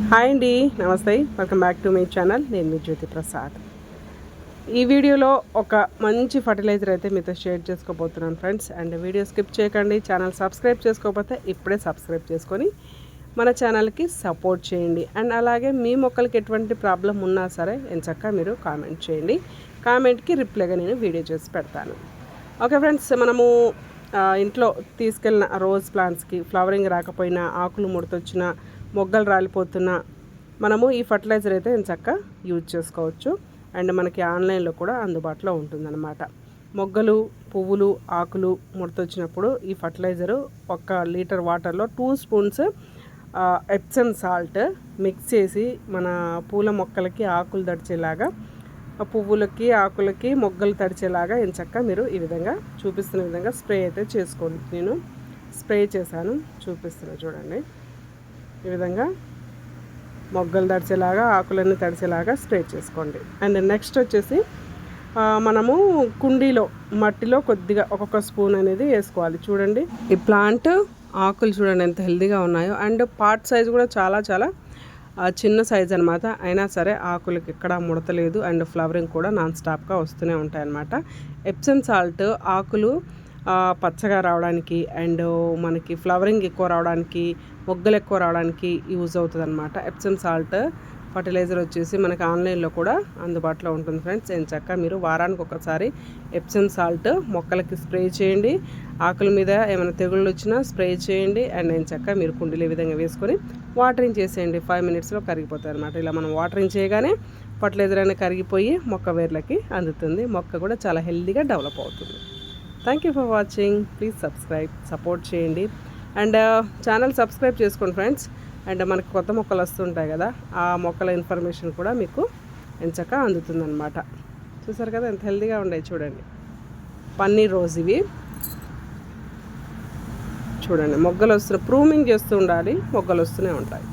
Hi అండి, నమస్తే. Welcome back to my channel. నేను మీ జ్యోతి ప్రసాద్. ఈ వీడియోలో ఒక మంచి ఫర్టిలైజర్ అయితే మీతో షేర్ చేసుకోబోతున్నాను ఫ్రెండ్స్. అండ్ వీడియో స్కిప్ చేయకండి. ఛానల్ సబ్స్క్రైబ్ చేసుకోకపోతే ఇప్పుడే సబ్స్క్రైబ్ చేసుకొని మన ఛానల్కి సపోర్ట్ చేయండి. అండ్ అలాగే మీ మొక్కలకి ఎటువంటి ప్రాబ్లం ఉన్నా సరే ఎంచక్కా మీరు కామెంట్ చేయండి. కామెంట్కి రిప్లైగా నేను వీడియో చేసి పెడతాను. ఓకే ఫ్రెండ్స్, మనము ఇంట్లో తీసుకెళ్ళిన రోజ్ ప్లాంట్స్కి ఫ్లవరింగ్ రాకపోయినా, ఆకులు ముడతొచ్చిన, మొగ్గలు రాలిపోతున్నా మనము ఈ ఫర్టిలైజర్ అయితే ఎంచక్కా యూజ్ చేసుకోవచ్చు. అండ్ మనకి ఆన్లైన్లో కూడా అందుబాటులో ఉంటుందన్నమాట. మొగ్గలు, పువ్వులు, ఆకులు ముడతొచ్చినప్పుడు ఈ ఫర్టిలైజరు 1 లీటర్ వాటర్లో 2 స్పూన్స్ ఎప్సమ్ సాల్ట్ మిక్స్ చేసి మన పూల మొక్కలకి ఆకులు తడిచేలాగా, పువ్వులకి, ఆకులకి, మొగ్గలు తడిచేలాగా ఎంచక్కా మీరు ఈ విధంగా చూపిస్తున్న విధంగా స్ప్రే అయితే చేసుకోండి. నేను స్ప్రే చేశాను, చూపిస్తున్నా చూడండి. ఈ విధంగా మొగ్గలు తడిచేలాగా, ఆకులన్నీ తడిచేలాగా స్ప్రే చేసుకోండి. అండ్ నెక్స్ట్ వచ్చేసి మనము కుండీలో మట్టిలో కొద్దిగా ఒక్కొక్క స్పూన్ అనేది వేసుకోవాలి. చూడండి, ఈ ప్లాంట్ ఆకులు చూడండి ఎంత హెల్తీగా ఉన్నాయో. అండ్ పార్ట్ సైజ్ కూడా చాలా చాలా చిన్న సైజ్ అనమాట. అయినా సరే ఆకులకి ఎక్కడ ముడతలేదు. అండ్ ఫ్లవరింగ్ కూడా నాన్ స్టాప్గా వస్తూనే ఉంటాయన్నమాట. ఎప్సమ్ సాల్ట్ ఆకులు పచ్చగా రావడానికి అండ్ మనకి ఫ్లవరింగ్ ఎక్కువ రావడానికి, మొగ్గలు ఎక్కువ రావడానికి యూజ్ అవుతుంది అనమాట. ఎప్సమ్ సాల్ట్ ఫర్టిలైజర్ వచ్చేసి మనకి ఆన్లైన్లో కూడా అందుబాటులో ఉంటుంది ఫ్రెండ్స్. ఎంచక్కా మీరు వారానికి ఒకసారి ఎప్సమ్ సాల్ట్ మొక్కలకి స్ప్రే చేయండి. ఆకుల మీద ఏమైనా తెగుళ్ళు వచ్చినా స్ప్రే చేయండి. అండ్ ఎంచక్కా మీరు కుండీలు ఈ విధంగా వేసుకొని వాటరింగ్ చేసేయండి. 5 మినిట్స్లో కరిగిపోతుంది అనమాట. ఇలా మనం వాటరింగ్ చేయగానే ఫర్టిలైజర్ అనేది కరిగిపోయి మొక్క వేర్లకి అందుతుంది. మొక్క కూడా చాలా హెల్తీగా డెవలప్ అవుతుంది. Thank you for watching. Please support చేయండి. అండ్ ఛానల్ సబ్స్క్రైబ్ చేసుకోండి ఫ్రెండ్స్. అండ్ మనకి కొత్త మొక్కలు వస్తుంటాయి కదా, ఆ మొక్కల ఇన్ఫర్మేషన్ కూడా మీకు ఎంచక్కా అందుతుందన్నమాట. చూసారు కదా ఎంత హెల్తీగా ఉన్నాయి చూడండి. పన్నీర్ రోజ్ ఇవి చూడండి, మొగ్గలు వస్తున్నాయి. ప్రూమింగ్ చేస్తూ ఉండాలి, మొగ్గలు వస్తూనే ఉంటాయి.